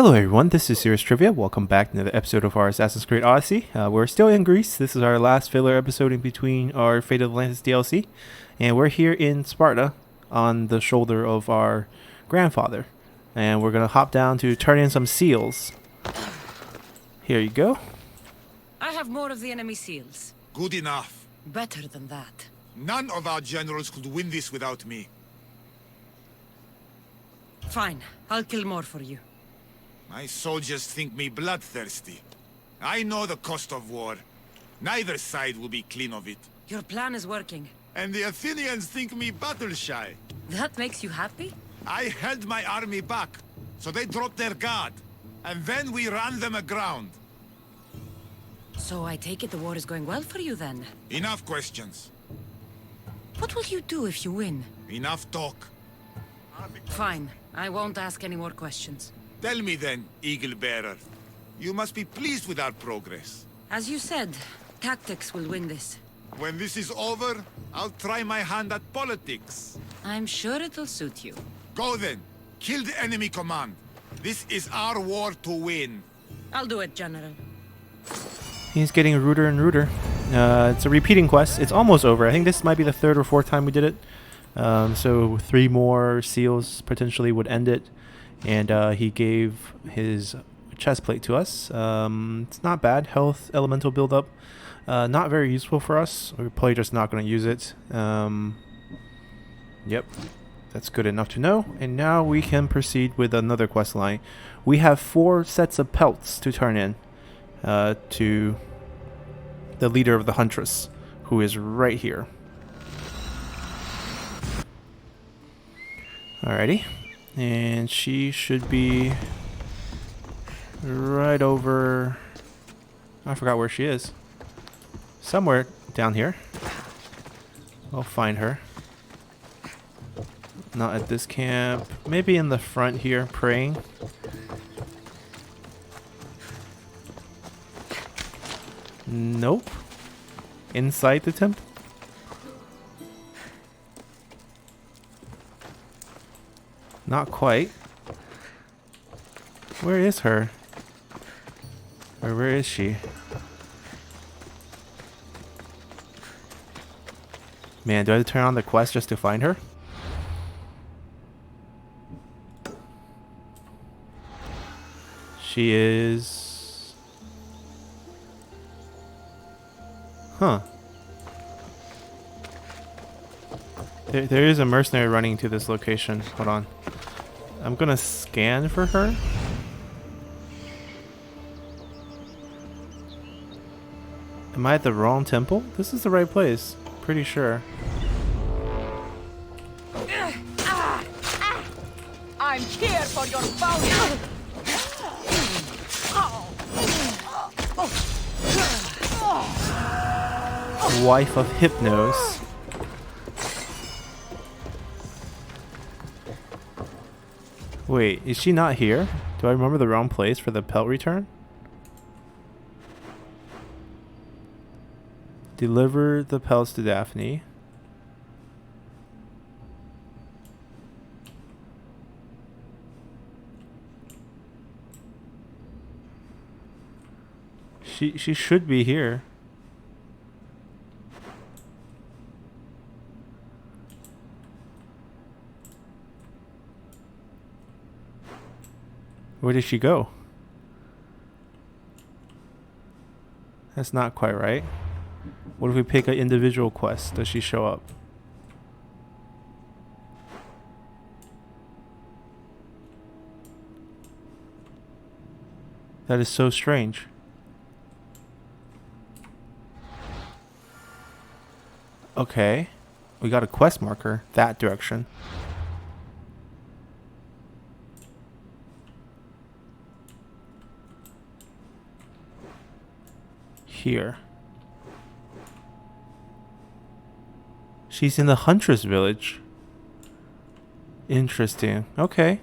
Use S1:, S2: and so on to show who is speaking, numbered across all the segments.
S1: Hello everyone, this is Serious Trivia. Welcome back to another episode of our Assassin's Creed Odyssey. We're still in Greece. This is our last filler episode in between our Fate of Atlantis DLC. And we're here in Sparta on the shoulder of our grandfather. And we're going to hop down to turn in some seals. Here you go.
S2: I have more of the enemy seals.
S3: Good enough.
S2: Better than that.
S3: None of our generals could win this without me.
S2: Fine, I'll kill more for you.
S3: My soldiers think me bloodthirsty. I know the cost of war. Neither side will be clean of it.
S2: Your plan is working.
S3: And the Athenians think me battle-shy.
S2: That makes you happy?
S3: I held my army back, so they dropped their guard. And then we ran them aground.
S2: So I take it the war is going well for you then?
S3: Enough questions.
S2: What will you do if you win?
S3: Enough talk.
S2: Fine, I won't ask any more questions.
S3: Tell me then, Eagle Bearer. You must be pleased with our progress.
S2: As you said, tactics will win this.
S3: When this is over, I'll try my hand at politics.
S2: I'm sure it'll suit you.
S3: Go then. Kill the enemy command. This is our war to win.
S2: I'll do it, General.
S1: He's getting ruder and ruder. It's a repeating quest. It's almost over. I think this might be the third or fourth time we did it. So 3 more seals potentially would end it. And he gave his chest plate to us. It's not bad. Health, elemental buildup. Not very useful for us. We're probably just not going to use it. Yep. That's good enough to know. And now we can proceed with another quest line. We have 4 sets of pelts to turn in to the leader of the Huntress, who is right here. Alrighty. And she should be right over... I forgot where she is. Somewhere down here. I'll find her. Not at this camp. Maybe in the front here, praying. Nope. Inside the temple? Not quite. Where is her? Or where is she? Man, do I have to turn on the quest just to find her? She is... Huh. There is a mercenary running to this location. Hold on. I'm gonna scan for her. Am I at the wrong temple? This is the right place. Pretty sure.
S4: I'm here for your bounty.
S1: Wife of Hypnos. Wait, is she not here? Do I remember the wrong place for the pelt return? Deliver the pelts to Daphne. She should be here. Where did she go? That's not quite right. What if we pick an individual quest? Does she show up? That is so strange. Okay. We got a quest marker that direction. Here. She's in the Huntress village. Interesting. Okay.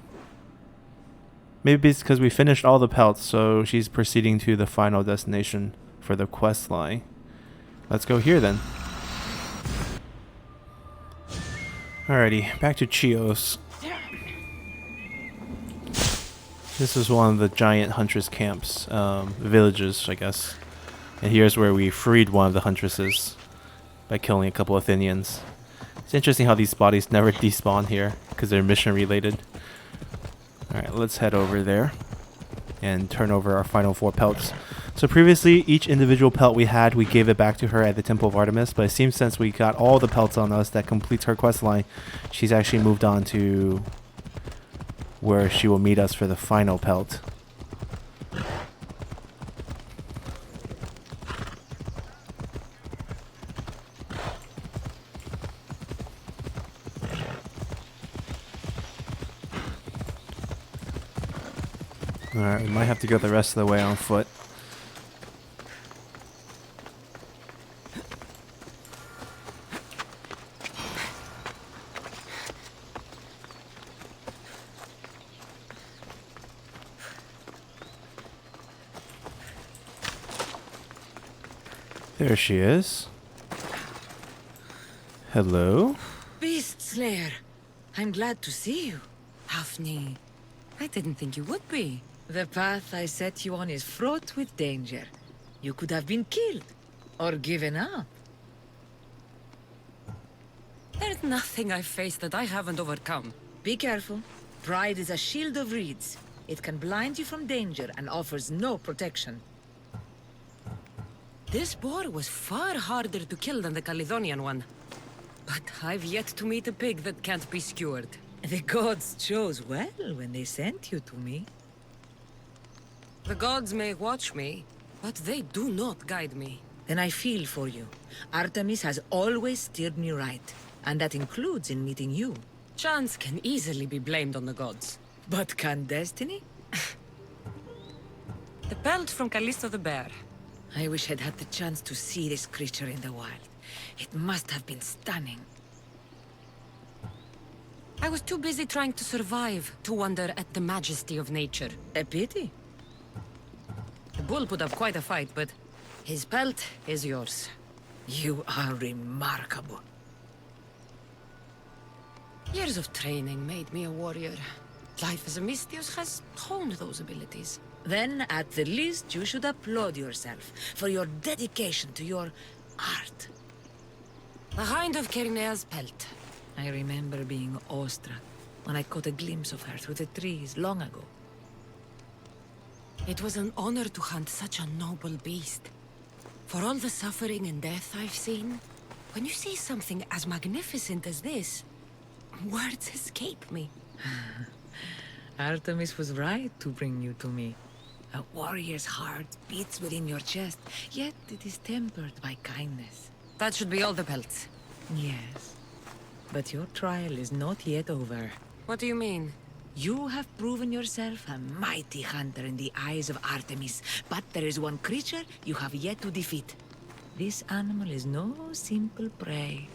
S1: Maybe it's because we finished all the pelts, so she's proceeding to the final destination for the quest line. Let's go here then. Alrighty, back to Chios. This is one of the giant huntress camps, villages, I guess. And here's where we freed one of the huntresses by killing a couple of Athenians. It's interesting how these bodies never despawn here because they're mission related. Alright, let's head over there and turn over our final 4 pelts. So previously, each individual pelt we had, we gave it back to her at the Temple of Artemis, but it seems since we got all the pelts on us that completes her quest line, she's actually moved on to where she will meet us for the final pelt. Alright, we might have to go the rest of the way on foot. There she is. Hello?
S2: Beast Slayer, I'm glad to see you. Daphne, I didn't think you would be. The path I set you on is fraught with danger. You could have been killed, or given up. There's nothing I've faced that I haven't overcome. Be careful. Pride is a shield of reeds. It can blind you from danger and offers no protection. This boar was far harder to kill than the Caledonian one. But I've yet to meet a pig that can't be skewered. The gods chose well when they sent you to me. The gods may watch me, but they do not guide me. Then I feel for you. Artemis has always steered me right, and that includes in meeting you. Chance can easily be blamed on the gods. But can destiny? The pelt from Callisto the bear. I wish I'd had the chance to see this creature in the wild. It must have been stunning. I was too busy trying to survive to wonder at the majesty of nature. A pity. The bull put up quite a fight, but his pelt is yours. You are remarkable. Years of training made me a warrior. Life as a Mystios has honed those abilities. Then, at the least, you should applaud yourself for your dedication to your art. The hind of Kerinea's pelt. I remember being awestruck when I caught a glimpse of her through the trees long ago. It was an honor to hunt such a noble beast. For all the suffering and death I've seen, when you see something as magnificent as this, words escape me. Artemis was right to bring you to me. A warrior's heart beats within your chest, yet it is tempered by kindness. That should be all the pelts. Yes. But your trial is not yet over. What do you mean? You have proven yourself a mighty hunter in the eyes of Artemis, but there is one creature you have yet to defeat. This animal is no simple prey.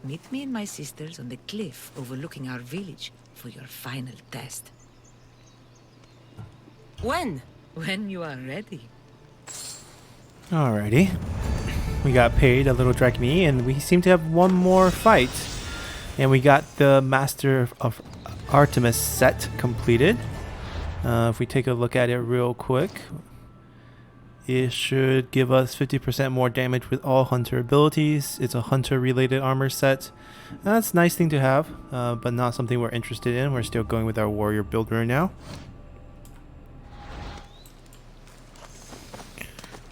S2: Meet me and my sisters on the cliff overlooking our village for your final test. When? When you are ready.
S1: Alrighty. We got paid a little drachmae, and we seem to have one more fight. And we got the Master of Artemis set completed. If we take a look at it real quick, it should give us 50% more damage with all hunter abilities. It's a hunter related armor set. That's a nice thing to have, but not something we're interested in. We're still going with our warrior build right now.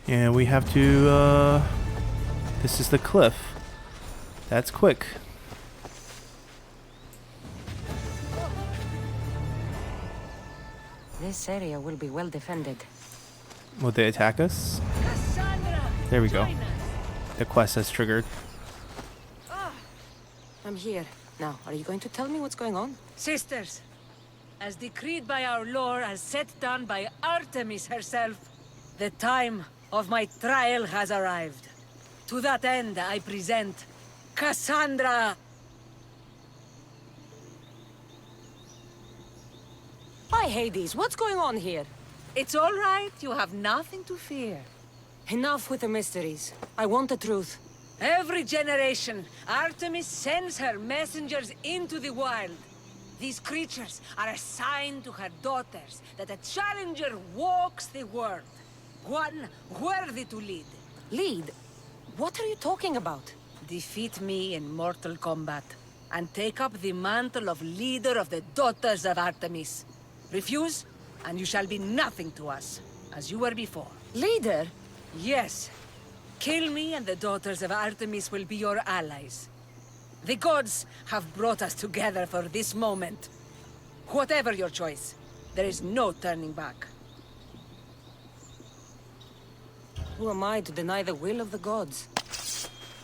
S1: And we have to, this is the cliff. That's quick.
S2: This area will be well defended.
S1: Will they attack us?
S4: Cassandra,
S1: There we go.
S4: join us.
S1: The quest has triggered.
S2: I'm here. Now, are you going to tell me what's going on?
S4: Sisters, as decreed by our lore, as set down by Artemis herself, the time of my trial has arrived. To that end, I present Cassandra.
S2: By Hades, what's going on here?
S4: It's all right. You have nothing to fear.
S2: Enough with the mysteries. I want the truth.
S4: Every generation, Artemis sends her messengers into the wild. These creatures are a sign to her daughters that a challenger walks the world. One worthy to lead.
S5: Lead? What are you talking about?
S4: Defeat me in mortal combat, and take up the mantle of leader of the Daughters of Artemis. Refuse, and you shall be nothing to us, as you were before.
S5: Leader?
S4: Yes. Kill me and the Daughters of Artemis will be your allies. The gods have brought us together for this moment. Whatever your choice, there is no turning back.
S5: Who am I to deny the will of the gods?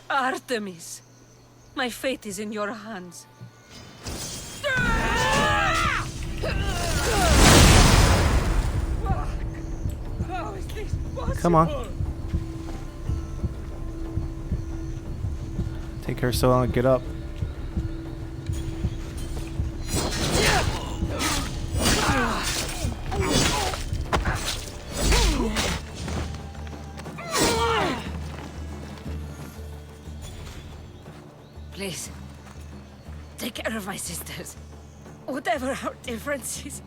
S4: Artemis, my fate is in your hands. How is this possible?
S1: Come on. Take her so long to get up.
S4: Please, take care of my sisters. Whatever our differences,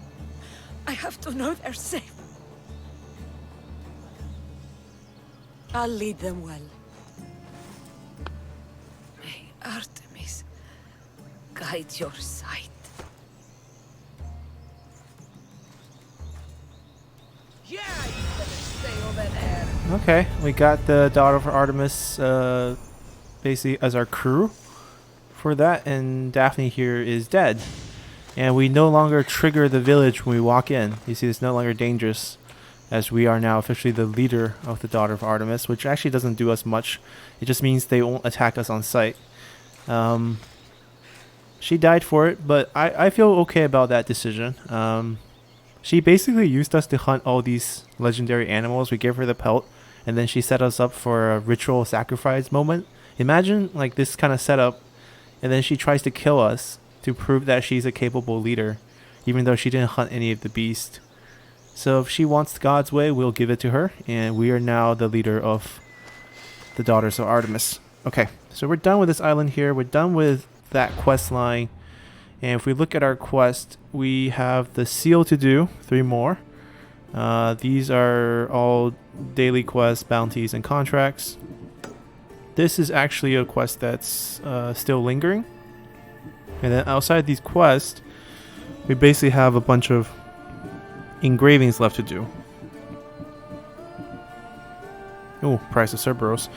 S4: I have to know they're safe.
S5: I'll lead them well.
S4: May Artemis guide your sight. Yeah, you better stay over there.
S1: Okay, we got the Daughter of Artemis basically as our crew for that, and Daphne here is dead. And we no longer trigger the village when we walk in. You see, it's no longer dangerous, as we are now officially the leader of the Daughter of Artemis, which actually doesn't do us much. It just means they won't attack us on sight. She died for it, but I feel okay about that decision. She basically used us to hunt all these legendary animals. We gave her the pelt, and then she set us up for a ritual sacrifice moment. Imagine like this kind of setup, and then she tries to kill us to prove that she's a capable leader, even though she didn't hunt any of the beasts. So if she wants God's way, we'll give it to her, and we are now the leader of the Daughters of Artemis. Okay, so we're done with this island here. We're done with that quest line. And if we look at our quest, we have the seal to do, 3 more. These are all daily quests, bounties, and contracts. This is actually a quest that's still lingering. And then outside these quests, we basically have a bunch of engravings left to do. Oh, price of Cerberus.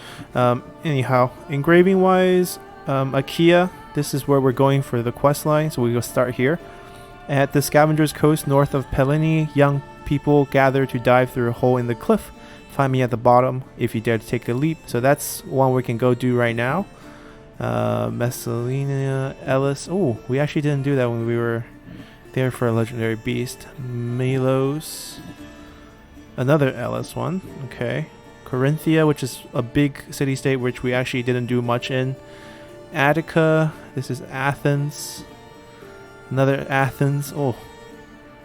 S1: Anyhow, engraving wise, Achaea, this is where we're going for the quest line, so we will start here. At the Scavenger's Coast north of Pelini, young people gather to dive through a hole in the cliff. Find me at the bottom if you dare to take a leap. So that's one we can go do right now. Messalina, Ellis. Oh, we actually didn't do that when we were there for a legendary beast. Melos. Another Ellis one. Okay. Corinthia, which is a big city-state which we actually didn't do much in. Attica. This is Athens. Another Athens. Oh.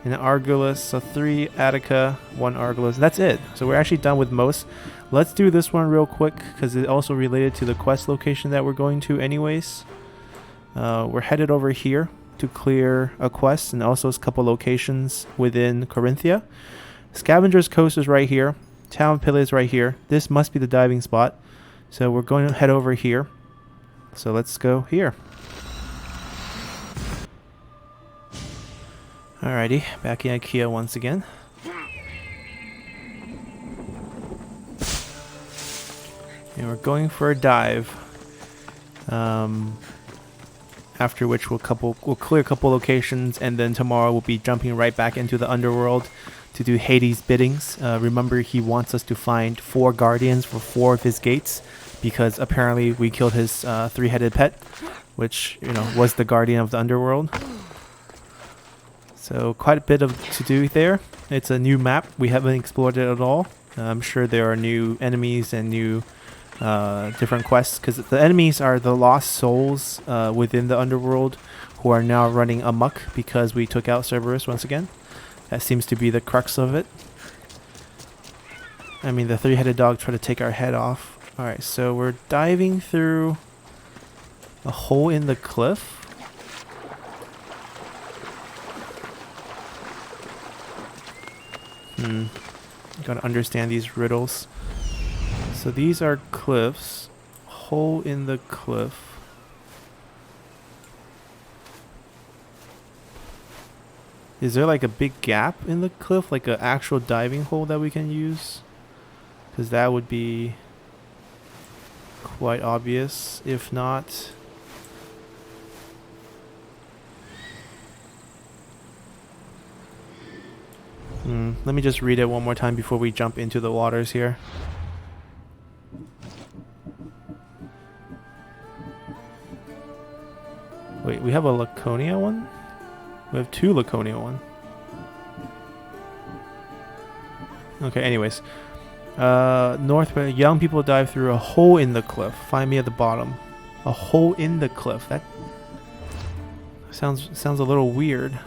S1: And Argolis. So 3 Attica, 1 Argolis. That's it. So we're actually done with most. Let's do this one real quick because it's also related to the quest location that we're going to anyways. We're headed over here to clear a quest and also a couple locations within Corinthia. Scavenger's Coast is right here. Town Pilla is right here. This must be the diving spot. So we're going to head over here. So let's go here. Alrighty, back in Achaea once again. And we're going for a dive. After which we'll clear a couple locations, and then tomorrow we'll be jumping right back into the underworld to do Hades' biddings. Remember, he wants us to find 4 guardians for 4 of his gates, because apparently we killed his 3-headed pet, which was the guardian of the underworld. So quite a bit of to do there. It's a new map. We haven't explored it at all. I'm sure there are new enemies and new different quests, because the enemies are the lost souls within the underworld who are now running amok because we took out Cerberus once again. That seems to be the crux of it. I mean, the 3-headed dog tried to take our head off. Alright, so we're diving through a hole in the cliff. Gotta understand these riddles. So these are cliffs. Hole in the cliff. Is there like a big gap in the cliff? Like an actual diving hole that we can use? Because that would be quite obvious. If not... let me just read it one more time before we jump into the waters here. Wait, we have a Laconia one? We have 2 Laconia one. Okay, anyways. North, young people dive through a hole in the cliff. Find me at the bottom. A hole in the cliff. That sounds a little weird.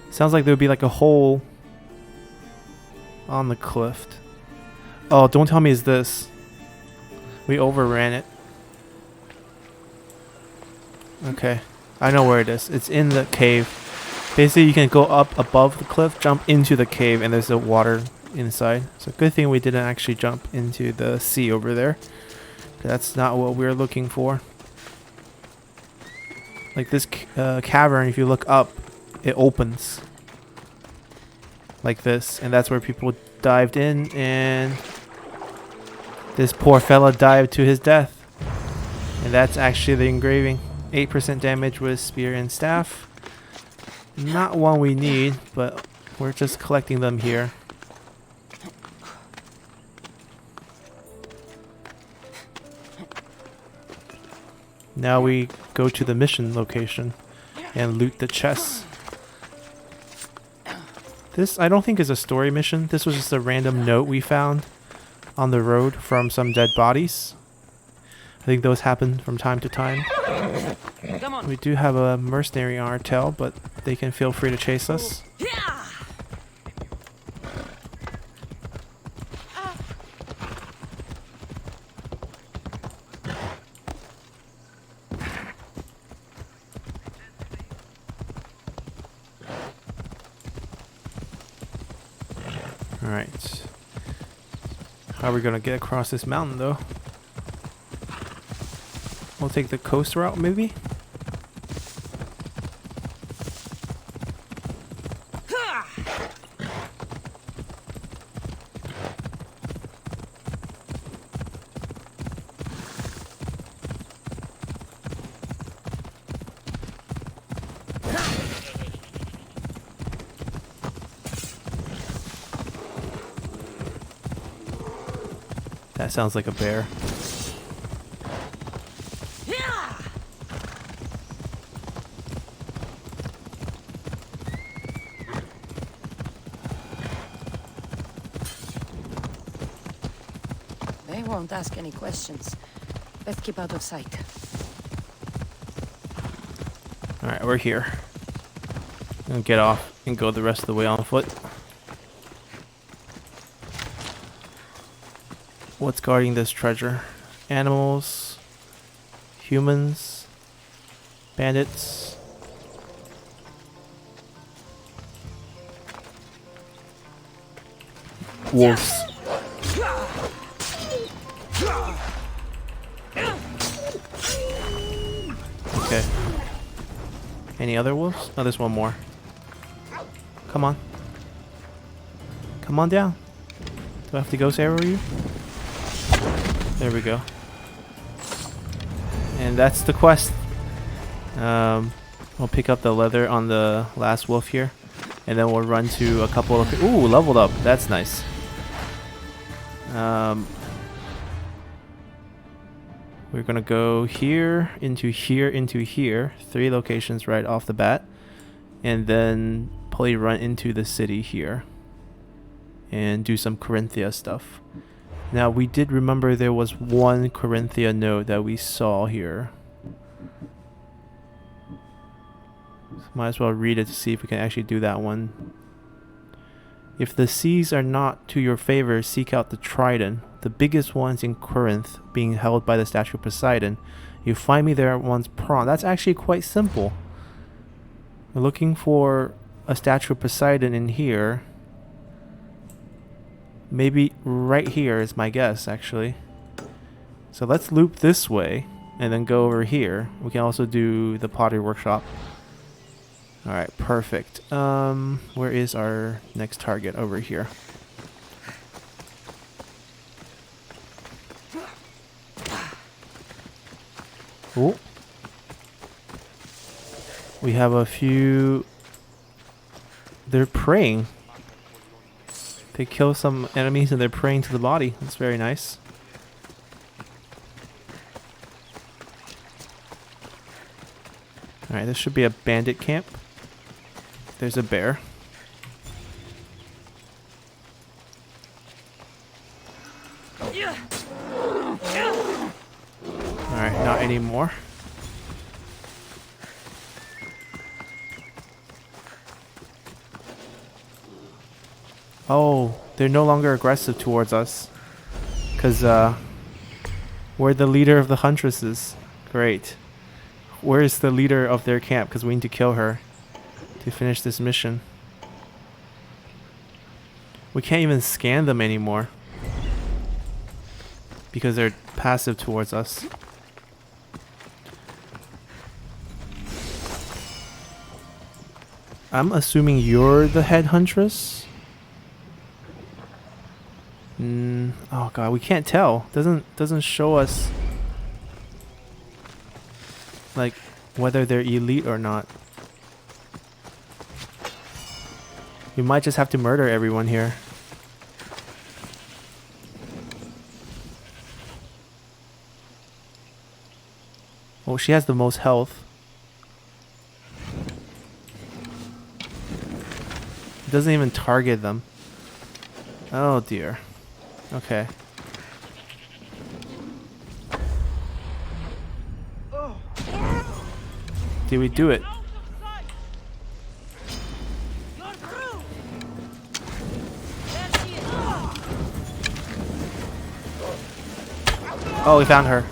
S1: Sounds like there would be like a hole on the cliff. Oh, don't tell me it's this. We overran it. Okay. I know where it is. It's in the cave. Basically, you can go up above the cliff, jump into the cave, and there's the water inside. So good thing we didn't actually jump into the sea over there. That's not what we're looking for. Like this cavern, if you look up, it opens. Like this. And that's where people dived in, and this poor fella dived to his death. And that's actually the engraving. 8% damage with spear and staff. Not one we need, but we're just collecting them here. Now we go to the mission location and loot the chests. This I don't think is a story mission. This was just a random note we found on the road from some dead bodies. I think those happen from time to time.
S5: Come on.
S1: We do have a mercenary on our tail, but they can feel free to chase us. Alright. How are we gonna get across this mountain though? We'll take the coast route maybe? That sounds like a bear.
S5: They won't ask any questions. Let's keep out of sight.
S1: Alright, we're here. Gonna get off and go the rest of the way on foot. What's guarding this treasure? Animals, humans, bandits. Wolves. Okay. Any other wolves? Oh, there's one more. Come on. Come on down. Do I have to ghost arrow you? There we go. And that's the quest. We'll pick up the leather on the last wolf here. And then we'll run to a couple of... Ooh, leveled up. That's nice. We're gonna go here, into here, into here. 3 locations right off the bat. And then probably run into the city here. And do some Corinthia stuff. Now, we did remember there was one Corinthia node that we saw here. So might as well read it to see if we can actually do that one. If the seas are not to your favor, seek out the trident, the biggest ones in Corinth, being held by the statue of Poseidon. You find me there at once prompt. That's actually quite simple. We're looking for a statue of Poseidon in here. Maybe right here is my guess, actually. So let's loop this way and then go over here. We can also do the pottery workshop. Alright, perfect. Where is our next target? Over here. Oh. We have a few... They're praying. They kill some enemies and they're praying to the body. That's very nice. Alright, this should be a bandit camp. There's a bear. Alright, not anymore. Oh, they're no longer aggressive towards us. Because, we're the leader of the huntresses. Great. Where's the leader of their camp? Because we need to kill her to finish this mission. We can't even scan them anymore. Because they're passive towards us. I'm assuming you're the head huntress? Oh god, we can't tell. Doesn't show us like whether they're elite or not. We might just have to murder everyone here. Oh, she has the most health. It doesn't even target them. Oh dear. Okay. Did we do it? Oh, we found her.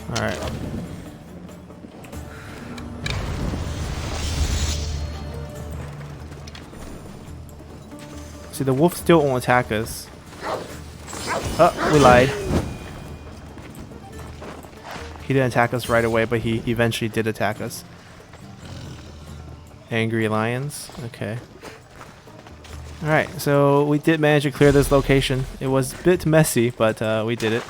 S1: Alright. See, the wolf still won't attack us. Oh, we lied. He didn't attack us right away, but he eventually did attack us. Angry lions. Okay. Alright, so we did manage to clear this location. It was a bit messy, but we did it.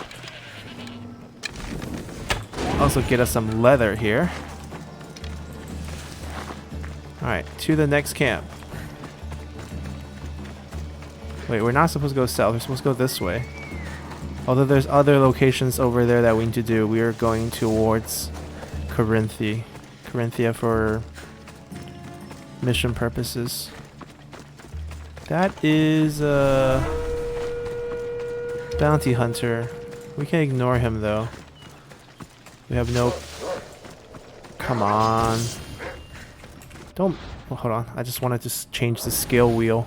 S1: Also get us some leather here. Alright, to the next camp. Wait, we're not supposed to go south. We're supposed to go this way. Although there's other locations over there that we need to do. We are going towards Corinthia for mission purposes. That is a bounty hunter. We can ignore him though. We have no... Come on. Don't... Well, hold on. I just wanted to change the scale wheel.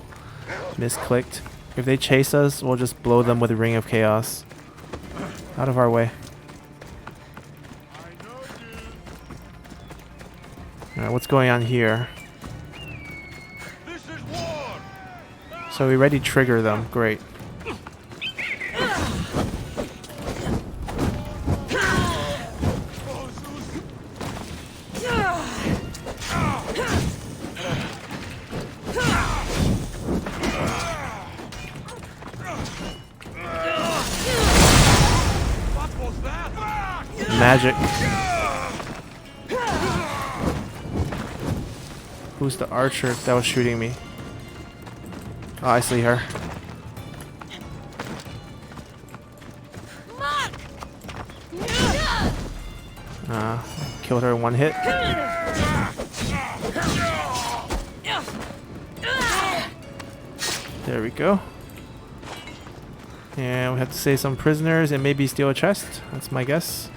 S1: Misclicked. If they chase us, we'll just blow them with a Ring of Chaos. Out of our way. Alright, what's going on here? So we ready to trigger them. Great. Magic. Who's the archer that was shooting me? Oh, I see her. Killed her in one hit. There we go. And we have to save some prisoners and maybe steal a chest. That's my guess.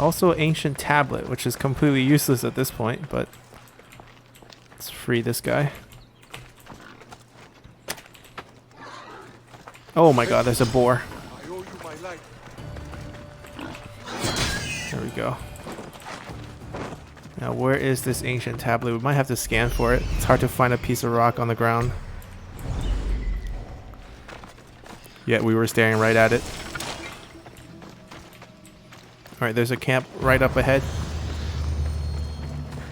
S1: Also ancient tablet, which is completely useless at this point, but let's free this guy. Oh my god, there's a boar. There we go. Now where is this ancient tablet? We might have to scan for it. It's hard to find a piece of rock on the ground. Yet we were staring right at it. Alright, there's a camp right up ahead.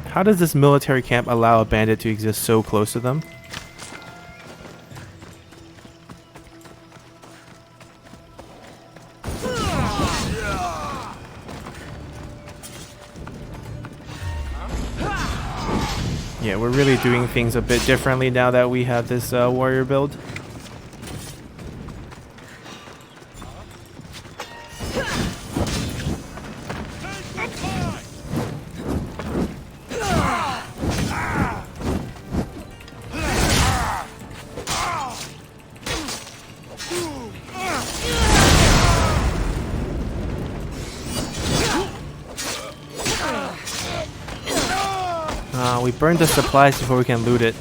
S1: How does this military camp allow a bandit to exist so close to them? Yeah, we're really doing things a bit differently now that we have this warrior build. We burned the supplies before we can loot it.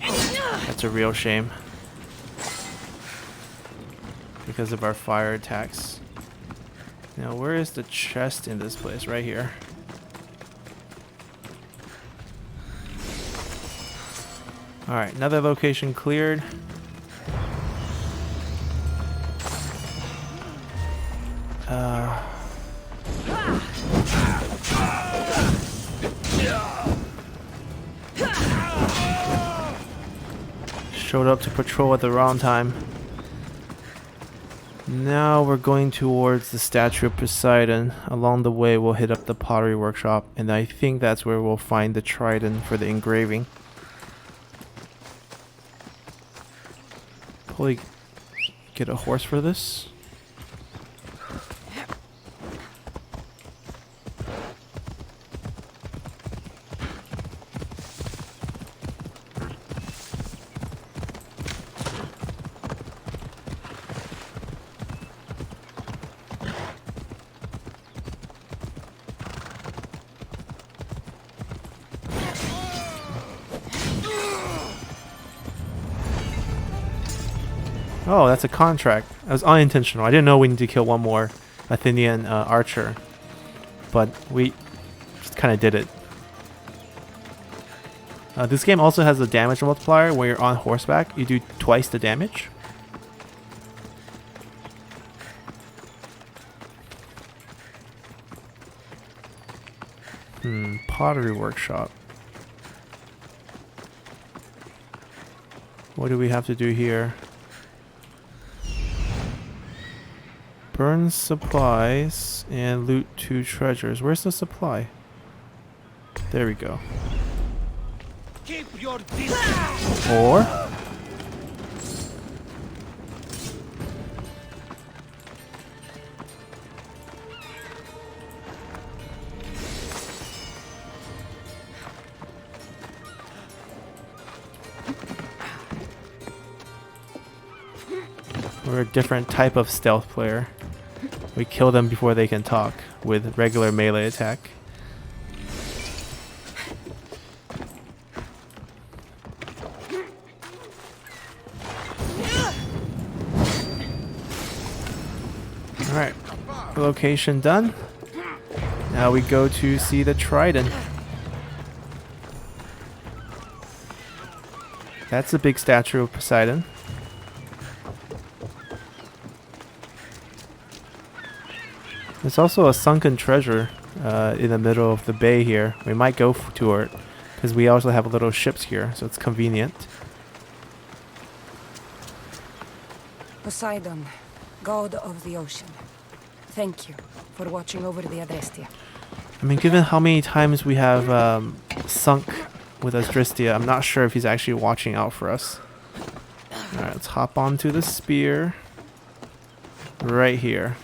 S1: That's a real shame. Because of our fire attacks. Now, where is the chest in this place? Right here. Alright, another location cleared. Showed up to patrol at the wrong time. Now we're going towards the statue of Poseidon. Along the way we'll hit up the pottery workshop, and I think that's where we'll find the trident for the engraving. Probably get a horse for this. Oh, that's a contract. That was unintentional. I didn't know we need to kill one more Athenian archer. But we just kind of did it. This game also has a damage multiplier. When you're on horseback, you do twice the damage. Pottery workshop. What do we have to do here? Burn supplies and loot 2 treasures. Where's the supply? There we go.
S3: Keep your distance.
S1: Or we're a different type of stealth player. We kill them before they can talk with regular melee attack. Alright, location done. Now we go to see the trident. That's a big statue of Poseidon. There's also a sunken treasure in the middle of the bay here. We might go to it because we also have little ships here, so it's convenient.
S5: Poseidon, god of the ocean, thank you for watching over the Adrestia.
S1: I mean, given how many times we have sunk with Adrestia, I'm not sure if he's actually watching out for us. Alright, let's hop onto the spear. Right here.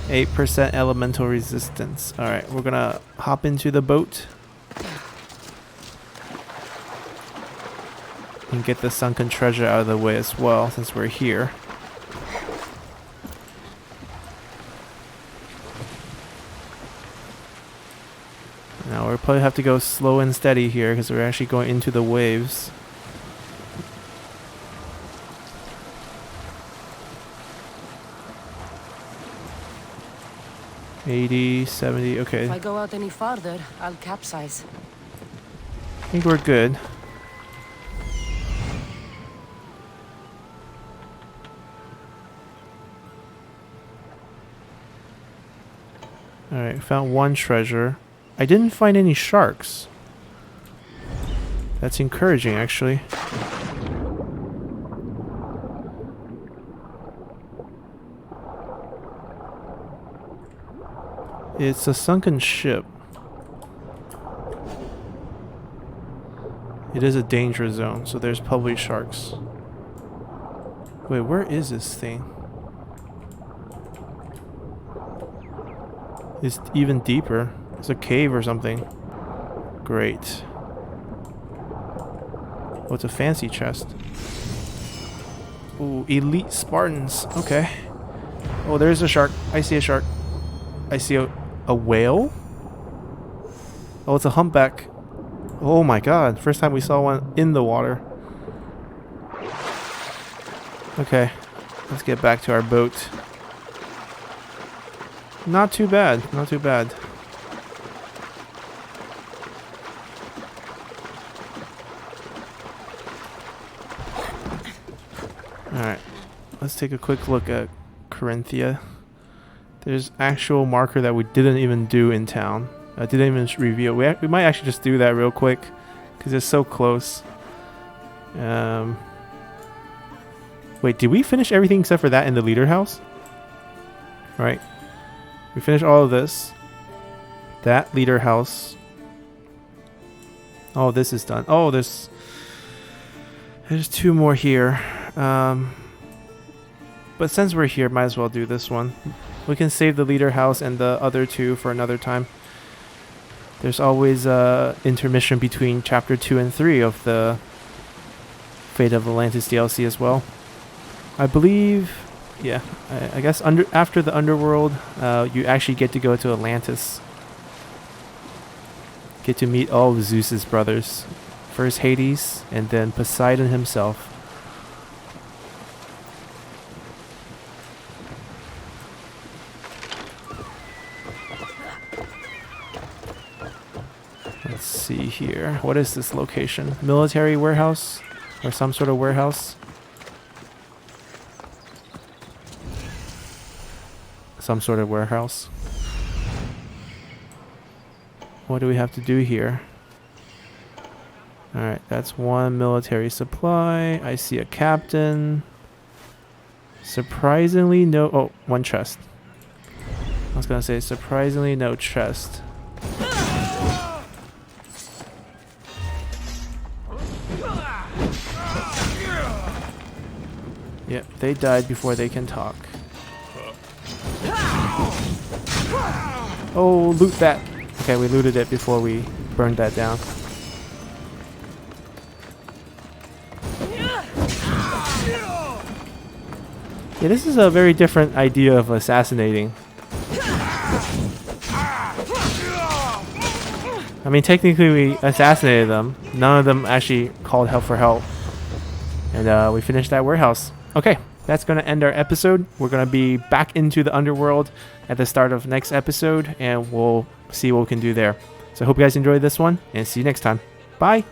S1: 8% elemental resistance. Alright, we're gonna hop into the boat And get the sunken treasure out of the way as well, since we're here. Now we'll probably have to go slow and steady here, because we're actually going into the waves. $80, $70, okay.
S5: If I go out any farther, I'll capsize.
S1: I think we're good. Alright, found one treasure. I didn't find any sharks. That's encouraging, actually. It's a sunken ship. It is a danger zone, so there's probably sharks. Wait, where is this thing? It's even deeper. It's a cave or something. Great. Oh, it's a fancy chest. Ooh, elite Spartans. Okay. Oh, there's a shark. I see a shark. I see a whale? Oh, it's a humpback. Oh my god. First time we saw one in the water. Okay. Let's get back to our boat. Not too bad. Not too bad. Alright. Let's take a quick look at Corinthia. There's actual marker that we didn't even do in town. I didn't even reveal. We might actually just do that real quick because it's so close. Wait, did we finish everything except for that in the leader house? Right. We finished all of this. That leader house. Oh, this is done. Oh, there's two more here. But since we're here, might as well do this one. We can save the leader house and the other two for another time. There's always intermission between chapter 2 and 3 of the Fate of Atlantis DLC as well. I believe, yeah, I guess after the underworld, you actually get to go to Atlantis. Get to meet all of Zeus's brothers. First Hades, and then Poseidon himself. Let's see here. What is this location? Military warehouse? Or some sort of warehouse? Some sort of warehouse. What do we have to do here? Alright, that's one military supply. I see a captain. Surprisingly no... Oh, one chest. I was gonna say, surprisingly no chest. Yep, they died before they can talk. Oh, loot that. Okay, we looted it before we burned that down. Yeah, this is a very different idea of assassinating. I mean, technically we assassinated them. None of them actually called help for help. And we finished that warehouse. Okay, that's going to end our episode. We're going to be back into the underworld at the start of next episode, and we'll see what we can do there. So I hope you guys enjoyed this one, and see you next time. Bye!